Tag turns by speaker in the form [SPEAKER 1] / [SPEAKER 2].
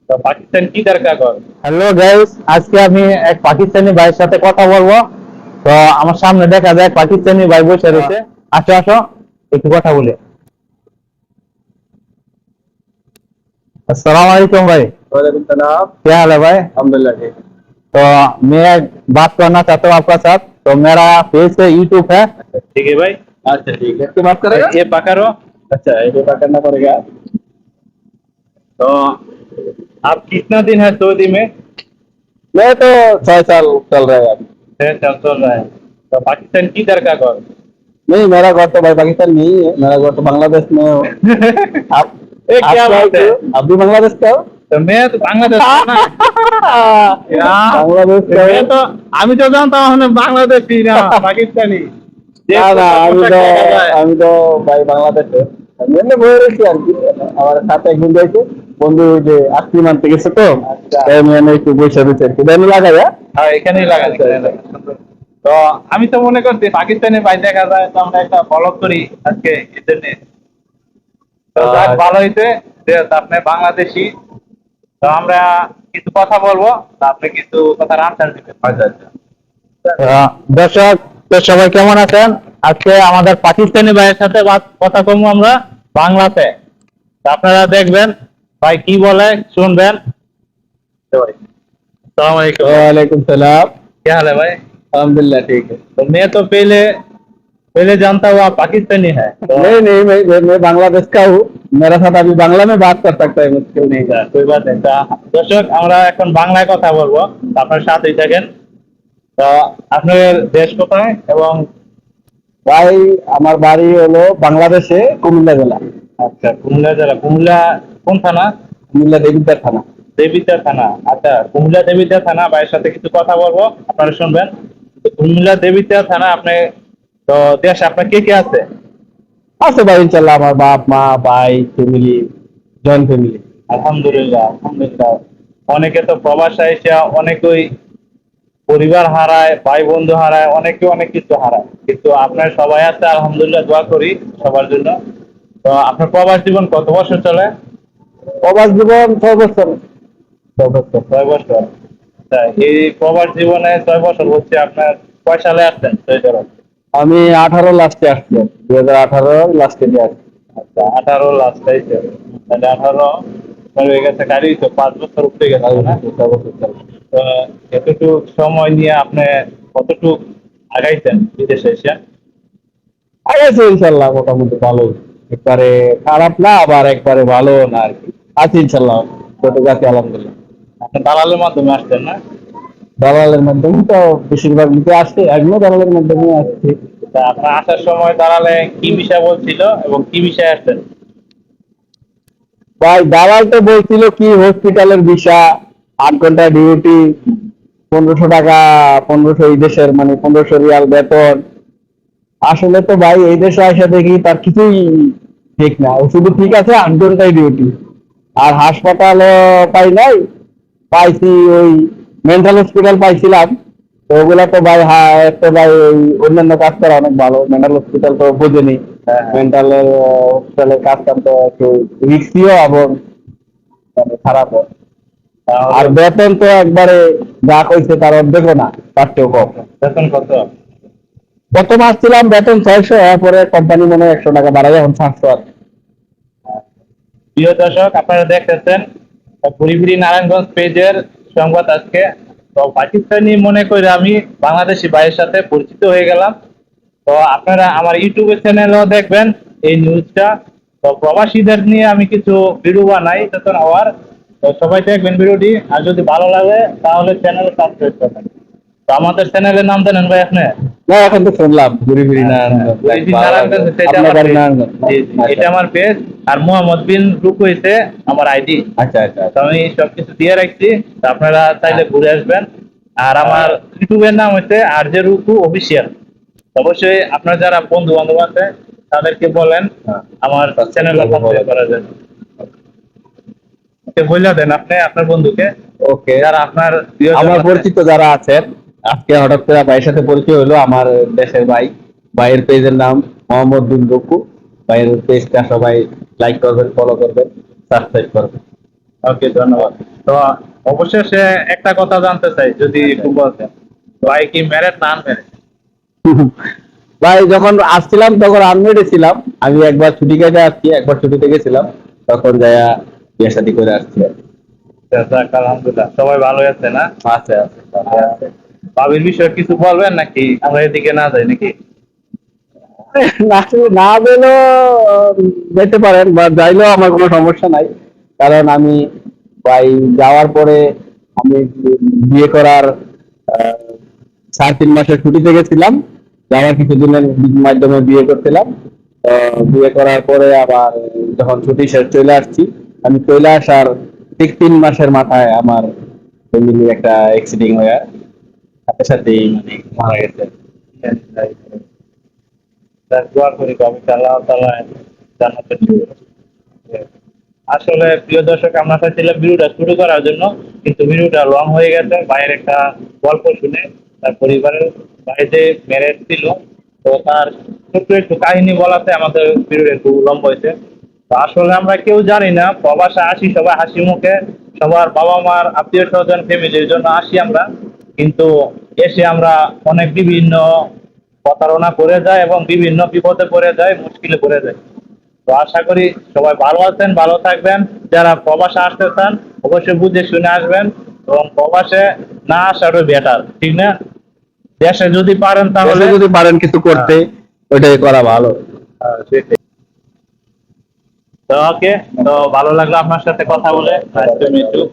[SPEAKER 1] তো পাকিস্তান কি দরকার কর।
[SPEAKER 2] হ্যালো গাইস, আজকে আমি এক পাকিস্তানি ভাইয়ের সাথে কথা বলবো। তো আমার সামনে দেখা যায় পাকিস্তানি ভাই বসে রয়েছে। আসো আসো, একটু কথা বলি। अस्सलाम वालेकुम भाई।
[SPEAKER 1] वालेकुम सलाम।
[SPEAKER 2] क्या हाल है भाई?
[SPEAKER 1] अल्हम्दुलिल्लाह ठीक।
[SPEAKER 2] तो मैं बात करना चाहता हूँ आपका साथ। तो मेरा पेज है, यूट्यूब है।
[SPEAKER 1] ठीक है भाई। अच्छा ठीक है, बात करेगा ये पकड़ो। अच्छा ये पकड़ना पड़ेगा। तो आप कितना दिन है सऊदी में।
[SPEAKER 2] मैं तो 6 साल चल रहा है अभी।
[SPEAKER 1] 6 साल चल रहा है। तो पाकिस्तान की दरकार कौन।
[SPEAKER 2] नहीं, मेरा घर तो भाई पाकिस्तान में ही है, मेरा घर तो बांग्लादेश में हो। आप
[SPEAKER 1] ये
[SPEAKER 2] आप
[SPEAKER 1] क्या बात है।
[SPEAKER 2] आप भी बांग्लादेश का हो?
[SPEAKER 1] तो मैं तो बांग्लादेश का ना।
[SPEAKER 2] बांग्लादेश का
[SPEAKER 1] मैं
[SPEAKER 2] हो?
[SPEAKER 1] तो আমি তো জানতাম আপনি বাংলাদেশি না পাকিস্তানি। যে
[SPEAKER 2] না না,
[SPEAKER 1] পোশাক
[SPEAKER 2] আমি তো
[SPEAKER 1] দেখা যায়।
[SPEAKER 2] আমি তো ভাই বাংলাদেশে এমনি বয়ে রয়েছি আর কি। আমার সাথে একদিন যাইছে বন্ধু, ওই যে আত্মীয় মানতে গেছে, তো
[SPEAKER 1] আচ্ছা।
[SPEAKER 2] তাই আমি এনে একটু বসে রয়েছি আর কি। দেন লাগাই
[SPEAKER 1] হ্যাঁ এখানেই লাগান এখানেই লাগান। তো আমি তো মনে করছি পাকিস্তানি ভাই দেখা যায় তো আমরা একটা ফলো করি আজকে এই জন্যে। তো যাক ভালো হয়েছে যে আপনি বাংলাদেশি। তো আমরা কিছু কথা বলবো, তো আপনি কিছু কথার আনসার দিবেন।
[SPEAKER 2] দর্শক, তো সবাই কেমন আছেন? আজকে আমাদের পাকিস্তানি ভাইয়ের সাথে কথা কমু আমরা বাংলাতে। তো আপনারা দেখবেন ভাই কি বলে, শুনবেন।
[SPEAKER 1] अस्सलाम वालेकुम।
[SPEAKER 2] वालेकुम सलाम।
[SPEAKER 1] क्या हाल है भाई।
[SPEAKER 2] अल्हम्दुलिल्लाह ठीक है।
[SPEAKER 1] तो मैं तो पहले पहले जानता हूँ आप पाकिस्तानी है तो।
[SPEAKER 2] नहीं नहीं, मैं बांग्लादेश का हूँ। मेरा साथ अभी बांग्ला में बात कर सकता है, मुश्किल नहीं है।
[SPEAKER 1] कोई बात नहीं। তা দর্শক আমরা এখন বাংলায় কথা বলবো, তো আপনার সাথেই থাকেন। তো আপনার দেশ কোথায় এবং।
[SPEAKER 2] ভাই, আমার বাড়ি হলো বাংলাদেশে, কুমিল্লা জেলা।
[SPEAKER 1] আচ্ছা কুমিল্লা জেলা, কুমিল্লা কোন থানা।
[SPEAKER 2] কুমিল্লা দেবিদ্বার থানা।
[SPEAKER 1] দেবিদ্বার থানা। আচ্ছা কুমিল্লা দেবিদ্বার থানা ভাইয়ের সাথে কিছু কথা বলবো, আপনারা শুনবেন। তো কুমিল্লা দেবিদ্বার থানা আপনি। তো দেশে আপনার কে কে আছে।
[SPEAKER 2] আছে ভাই, ইনশাল্লাহ আমার বাপ মা ভাই ফ্যামিলি, জয়েন্ট ফ্যামিলি।
[SPEAKER 1] আলহামদুলিল্লাহ আলহামদুলিল্লাহ। অনেকে তো প্রবাসে এসে অনেকেই পরিবার হারায়, ভাই বন্ধু হারায়, অনেকে অনেক কিছু হারায়, কিন্তু আপনার সবাই আছে আলহামদুলিল্লাহ, দোয়া করি সবার জন্য। তো আপনার প্রবাস জীবন কত বছর চলে।
[SPEAKER 2] প্রবাস জীবন 6 বছর।
[SPEAKER 1] 6 বছর। 6 বছর। আচ্ছা, এই প্রবাস জীবনে 6 বছর হচ্ছে আপনার কয় সালে আসছেন সৌদি আরব?
[SPEAKER 2] আমি 18 লাস্টে আসছি, 2018 লাস্টে দিয়ে আসছি।
[SPEAKER 1] আচ্ছা 18 লাস্ট তাইছে। তাহলে 18 হয়ে গেছে, গাড়ি তো 5 বছর উঠে গেছে না।
[SPEAKER 2] 6 বছর চলে।
[SPEAKER 1] তো এতটুকু সময় নিয়ে আপনি কতটুক আগাইছেন বিদেশে এসে।
[SPEAKER 2] আছে ইনশাল্লাহ, মোটামুটি ভালোই। একবারে খারাপ না, আবার একবারে ভালো না আর কি। আছে ইনশাল্লাহ, ছোট গাছে আলহামদুলিল্লাহ।
[SPEAKER 1] আপনি দালালের মাধ্যমে আসছেন না।
[SPEAKER 2] দালালের মাধ্যমে তো বেশিরভাগ নিতে আসছে, আমিও দালালের মাধ্যমে আসছি।
[SPEAKER 1] তা আপনার আসার সময় দালালে কি বিষয় বলছিল এবং কি বিষয়ে আসছেন।
[SPEAKER 2] ভাই দালাল তো বলছিল কি হসপিটালের ভিসা, 8 ঘন্টা ডিউটি, 1500 টাকা, 1500 এই দেশের মানে 1500 রিয়াল বেতন। আসলে তো ভাই এই দেশে আসা দেখি তার কিছুই ঠিক না। ও শুধু ঠিক আছে 8 ঘন্টায় ডিউটি, আর হাসপাতাল পাই নাই। পাইছি ওই মেন্টাল হসপিটাল পাইছিলাম। তো ওগুলা তো ভাই, হ্যাঁ তো ভাই ওই অন্যান্য কাজ করা অনেক ভালো, মেন্টাল হসপিটাল তো বোঝেনি। মেন্টালের হসপিটালের কাজ কাম তো একটু রিস্কিও এবং মানে খারাপও। আর বেতন তো একবারে যা কইছে তার অর্ধেকও না, তার চেয়েও কম।
[SPEAKER 1] বেতন কত।
[SPEAKER 2] প্রথম আসছিলাম বেতন 600, এরপরে কোম্পানি মনে হয় 100 টাকা বাড়াই এখন 700 আছে।
[SPEAKER 1] প্রিয় দর্শক আপনারা দেখতেছেন ঘুরি নারায়ণগঞ্জ পেজের সংবাদ আজকে। তো পাকিস্তানি মনে করে আমি বাংলাদেশি ভাইয়ের সাথে পরিচিত হয়ে গেলাম। তো আপনারা আমার ইউটিউবের চ্যানেলও দেখবেন এই নিউজটা। তো প্রবাসীদের নিয়ে আমি কিছু ভিডিও বানাই তখন হওয়ার। তো সবাই দেখবেন ভিডিওটি, আর যদি ভালো লাগে তাহলে চ্যানেল সাবস্ক্রাইব করবেন। তো আমাদের চ্যানেলের নাম জানেন ভাই আপনি।
[SPEAKER 2] না, এখন তো শুনলাম ঘুরি ফিরি নারায়ণগঞ্জ।
[SPEAKER 1] ঘুরি নারায়ণগঞ্জ, সেটা
[SPEAKER 2] আপনার
[SPEAKER 1] আমার
[SPEAKER 2] বাড়ি
[SPEAKER 1] page।
[SPEAKER 2] নারায়ণগঞ্জ?
[SPEAKER 1] জি, জি, এটা আমার পেজ। আর মোহাম্মদ বিন রুকু হইছে আমার আইডি।
[SPEAKER 2] আচ্ছা আচ্ছা
[SPEAKER 1] তো আমি সবকিছু দিয়ে রাখছি, তো আপনারা চাইলে ঘুরে আসবেন। আর আমার ইউটিউবের নাম হচ্ছে আর জে রুকু অফিসিয়াল। অবশ্যই আপনার যারা বন্ধু বান্ধব আছে তাদেরকে বলেন আমার চ্যানেল সাবস্ক্রাইব করার জন্য। বলে দেন আপনি আপনার বন্ধুকে,
[SPEAKER 2] ওকে।
[SPEAKER 1] যারা আপনার
[SPEAKER 2] আমার পরিচিত যারা আছেন, আজকে হঠাৎ করে ভাইয়ের সাথে পরিচয় হলো, আমার দেশের ভাই। ভাইয়ের পেজের নাম মোহাম্মদ বিন রুকু। ভাইয়ের পেজটা সবাই লাইক করবেন, ফলো করবেন, সাবস্ক্রাইব করবেন।
[SPEAKER 1] ওকে, ধন্যবাদ। তো অবশেষে একটা কথা জানতে চাই, যদি একটু বলতেন, ভাই কি ম্যারেড না আনম্যারেড?
[SPEAKER 2] ভাই যখন আসছিলাম তখন আনমেডে ছিলাম। আমি একবার ছুটি কেটে আসছি, একবার ছুটিতে গেছিলাম, তখন যাইয়া বিয়ে শাদী করে আসছি আর কি।
[SPEAKER 1] যাক, আলহামদুলিল্লাহ, সবাই ভালো আছে না?
[SPEAKER 2] আছে আছে ভালো আছে।
[SPEAKER 1] ভাবির বিষয়ে কিছু বলবেন নাকি আমরা এদিকে না যাই নাকি?
[SPEAKER 2] না না গেলেও যেতে পারেন বা যাইলেও আমার কোনো সমস্যা নাই, কারণ আমি ভাই যাওয়ার পরে আমি বিয়ে করার 3.5 মাসের ছুটিতে গেছিলাম, যাওয়ার কিছুদিনের মাধ্যমে বিয়ে করছিলাম। তো বিয়ে করার পরে আবার যখন ছুটি শেষ চলে আসছি, আমি চলে আসার ঠিক 3 মাসের মাথায় আমার ফ্যামিলি একটা অ্যাক্সিডেন্ট হয়ে সাথে সাথেই মানে মারা গেছে।
[SPEAKER 1] দোয়া করি কবে আল্লাহ তাআলা জান্নাতে দিবেন। আসলে প্রিয় দর্শক, আমরা চাইছিলাম ভিডিওটা শুরু করার জন্য, কিন্তু ভিডিওটা লং হয়ে গেছে। ভাইয়ের একটা গল্প শুনে তার পরিবারের বাইরে ম্যারেজ ছিল, তো তার ছোট্ট একটু কাহিনী বলাতে আমাদের ভিডিওটা একটু লম্বা হয়েছে। তো আসলে আমরা কেউ জানি না, প্রবাসে আসি সবাই হাসি মুখে, সবার বাবা মার আত্মীয় স্বজন ফ্যামিলির জন্য আসি আমরা, কিন্তু এসে আমরা অনেক বিভিন্ন প্রতারণা করে যায় এবং বিভিন্ন বিপদে পড়ে যায়, মুশকিলে পড়ে যায়। তো আশা করি সবাই ভালো আছেন, ভালো থাকবেন। যারা প্রবাসে আসতে চান অবশ্যই বুঝে শুনে আসবেন, এবং প্রবাসে না আসারও বেটার, ঠিক না? দেশে যদি পারেন তাহলে
[SPEAKER 2] দেশে যদি পারেন কিছু করতে, ওইটাই করা ভালো।
[SPEAKER 1] সেটাই। তো ওকে, তো ভালো লাগলো আপনার সাথে কথা বলে। Nice to meet you.